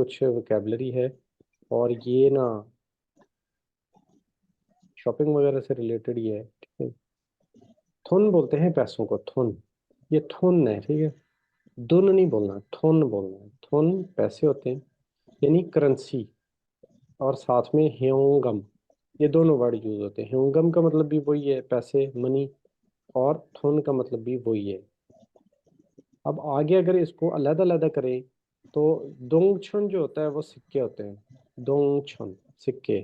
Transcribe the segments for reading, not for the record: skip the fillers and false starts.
कुछ वोकेबलरी है, और ये ना शॉपिंग वगैरह से रिलेटेड ही है, ठीक है। थुन बोलते हैं पैसों को, थुन। ये थुन है, ठीक है। दुन नहीं बोलना, थुन बोलना है। थुन पैसे होते हैं, यानी करेंसी। और साथ में ह्योंगम, ये दोनों वर्ड यूज होते हैं। ह्योंगम का मतलब भी वही है, पैसे, मनी। और थुन का मतलब भी वही है। अब आगे अगर इसको अलग अलग करें तो दोंगछन जो होता है वो सिक्के होते हैं। दोंगछन सिक्के,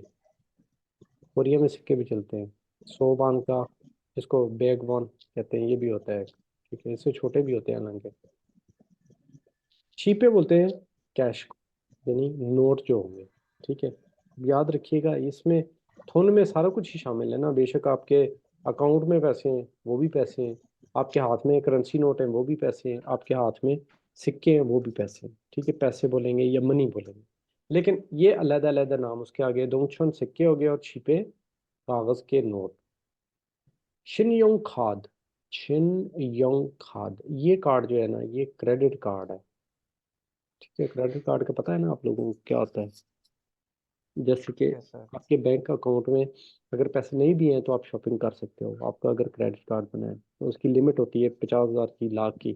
कोरिया में सिक्के भी चलते हैं। सोबान का, इसको बेगवॉन कहते हैं, ये भी होता है, ठीक है। इससे छोटे भी होते हैं हालांकि। छीपे बोलते हैं कैश को, यानी नोट जो होंगे, ठीक है। याद रखिएगा, इसमें थोन में सारा कुछ ही शामिल है ना। बेशक आपके अकाउंट में पैसे हैं वो भी पैसे हैं, आपके हाथ में करेंसी नोट है वो भी पैसे हैं, आपके हाथ में सिक्के हैं वो भी पैसे हैं, ठीक है। पैसे बोलेंगे या मनी बोलेंगे, लेकिन ये अलग अलग नाम उसके आगे। दोंगछन सिक्के हो गए और छिपे कागज के नोट। शिन योंग खाद, शिन योंग खाद, ये कार्ड जो है ना, ये क्रेडिट कार्ड है, ठीक है। क्रेडिट कार्ड का पता है ना आप लोगों को क्या होता है? जैसे कि यस सर। आपके बैंक अकाउंट में अगर पैसे नहीं भी हैं तो आप शॉपिंग कर सकते हो। आपका अगर क्रेडिट कार्ड बना है तो उसकी लिमिट होती है 50,000 की, लाख की।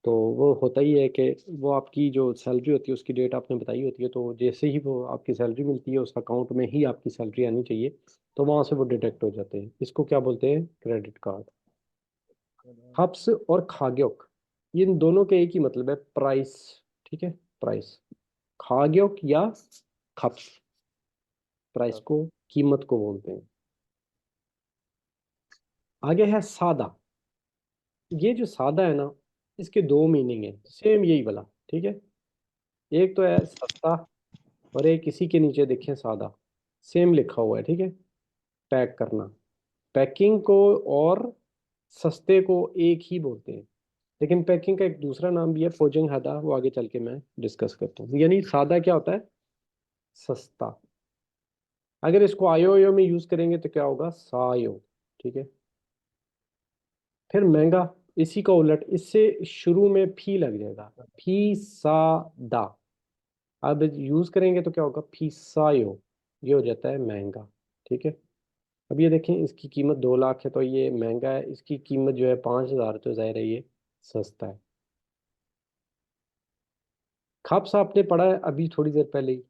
तो वो होता ही है कि वो आपकी जो सैलरी होती है उसकी डेट आपने बताई होती है, तो जैसे ही वो आपकी सैलरी मिलती है उस अकाउंट में ही आपकी सैलरी आनी चाहिए, तो वहां से वो डिडक्ट हो जाते हैं। इसको क्या बोलते हैं? Credit card. हब्स और खाग्योक, ये इन दोनों के एक ही मतलब है, प्राइस, ठीक है। प्राइस, खाग्योक या खप्स, प्राइस को, कीमत को बोलते हैं। आगे है सादा। ये जो सादा है ना, इसके दो मीनिंग है, सेम यही वाला, ठीक है। एक तो है सस्ता, और एक इसी के नीचे देखें सादा, सेम लिखा हुआ है, ठीक है। पैक करना, पैकिंग को और सस्ते को एक ही बोलते हैं। लेकिन पैकिंग का एक दूसरा नाम भी है, फोजिंग हादा, वो आगे चल के मैं डिस्कस करता हूँ। यानी सादा क्या होता है? सस्ता। अगर इसको आयो यो में यूज करेंगे तो क्या होगा? सायो, ठीक है। फिर महंगा, इसी का उलट, इससे शुरू में फी लग जाएगा, फी सा दा। अब यूज करेंगे तो क्या होगा? फी सायो, ये हो जाता है महंगा, ठीक है। अब ये देखें, इसकी कीमत 2 लाख है तो ये महंगा है, इसकी कीमत जो है 5,000, तो जाहिर है ये सस्ता है। खाप्स आपने पढ़ा है अभी थोड़ी देर पहले ही,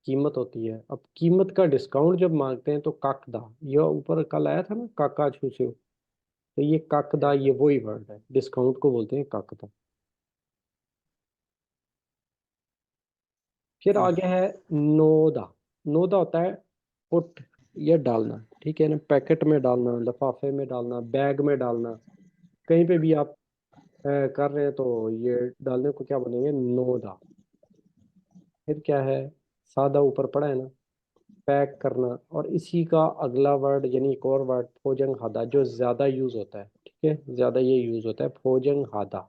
कीमत होती है। अब कीमत का डिस्काउंट जब मांगते हैं तो काकदा, ये ऊपर कल आया था ना, काका छूसे, तो ये काकदा, यस ये सर। वही वर्ड है, डिस्काउंट को बोलते हैं काकदा। फिर आगे है नोदा। नोदा होता है पुट, या डालना, ठीक है ना। पैकेट में डालना, लिफाफे में डालना, बैग में डालना, कहीं पे भी आप कर रहे हैं तो ये डालने को क्या बोलेंगे? नोदा। फिर क्या है? सादा ऊपर पड़ा है ना, पैक करना। और इसी का अगला वर्ड, यानी एक और वर्ड, फोजंग हादा, जो ज्यादा यूज होता है, ठीक है। ज्यादा ये यूज होता है, फोजंग हादा।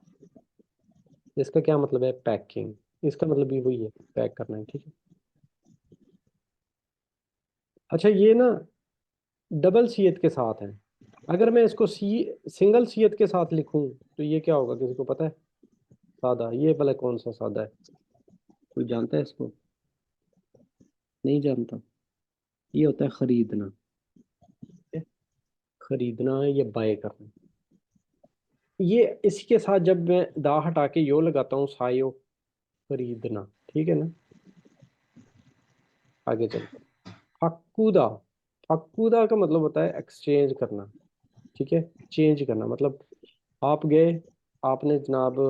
इसका क्या मतलब है? पैकिंग। इसका मतलब भी वही है, पैक करना है, ठीक है। अच्छा, ये ना डबल सीयत के साथ है। अगर मैं इसको सिंगल सीयत के साथ लिखूं तो ये क्या होगा? किसी को पता है? सादा, ये भला कौन सा सादा है? कोई जानता है इसको? नहीं जानता। ये होता है खरीदना, ठीक है? खरीदना या बाय करना। ये इसी के साथ जब मैं दा हटा के यो लगाता हूँ, सायो, खरीदना, ठीक है ना। आगे चलते हैं। फक्कुदा। फक्कुदा का मतलब होता है एक्सचेंज करना, ठीक है। चेंज करना मतलब, आप गए, आपने जनाब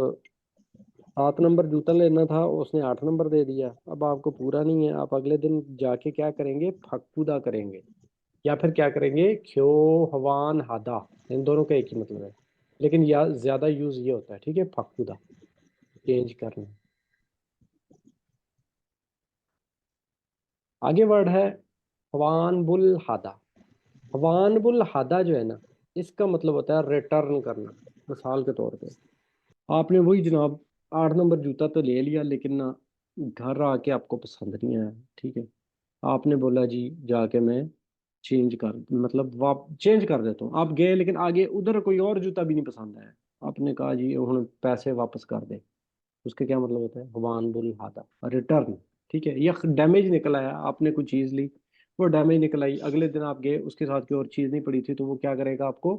7 नंबर जूता लेना था, उसने 8 नंबर दे दिया। अब आपको पूरा नहीं है, आप अगले दिन जाके क्या करेंगे? फक्कुदा करेंगे, या फिर क्या करेंगे? ख्यो हवान हादा। इन दोनों का एक ही मतलब है, लेकिन या ज्यादा यूज ये होता है, ठीक है, फक्कुदा, चेंज करना। आगे वर्ड है हवान बुल हादा। हवान बुल हादा जो है ना, इसका मतलब होता है रिटर्न करना। मिसाल के तौर पे, आपने वही जनाब 8 नंबर जूता तो ले लिया, लेकिन ना घर आके आपको पसंद नहीं आया, ठीक है। आपने बोला जी जाके मैं चेंज कर, मतलब वाप चेंज कर देता हूँ। आप गए लेकिन आगे उधर कोई और जूता भी नहीं पसंद आया, आपने कहा जी हूँ पैसे वापस कर दे। उसका क्या मतलब होता है? हवान बुल हादा, रिटर्न। ठीक है, या डैमेज निकल आया, आपने कोई चीज़ ली, वो डैमेज निकल आई, अगले दिन आप गए, उसके साथ कोई और चीज़ नहीं पड़ी थी, तो वो क्या करेगा आपको,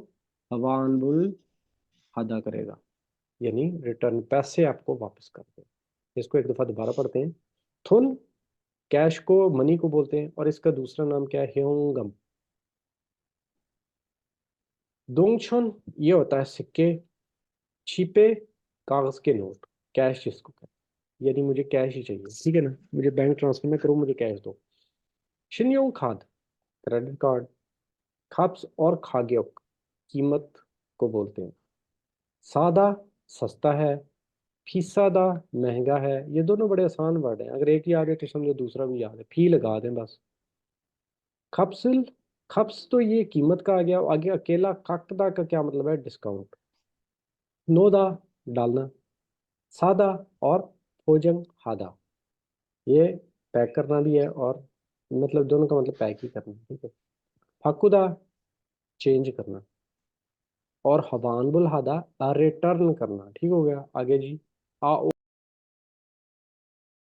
हवानबुल अदा करेगा, यानी रिटर्न, पैसे आपको वापस कर दे। इसको एक दफ़ा दोबारा पढ़ते हैं। थुन कैश को, मनी को बोलते हैं, और इसका दूसरा नाम क्या है, ह्योंगम। दोंगछुन ये होता है सिक्के, छिपे कागज के नोट, कैश जिसको कहते हैं, यानी मुझे कैश ही चाहिए, ठीक है ना, मुझे बैंक ट्रांसफर में करो, मुझे कैश दो। शिन्योंग खाद क्रेडिट कार्ड, खाप्स और खाग्योक कीमत को बोलते हैं। सादा सस्ता है, फीसादा महंगा है। ये दोनों बड़े आसान वर्ड हैं, अगर एक याद है तो समझो दूसरा भी याद है, फी लगा दें बस। खपसिल, खप्स तो ये कीमत का आ गया, आगे अकेला काकदा का क्या मतलब है, डिस्काउंट। नोदा डालना, सादा और भोजन हादा, ये पैक करना भी है, और मतलब दोनों का मतलब पैक ही करना, ठीक है। फाकुदा चेंज करना, और हवान बुल हादा रिटर्न करना, ठीक हो गया। आगे जी, आ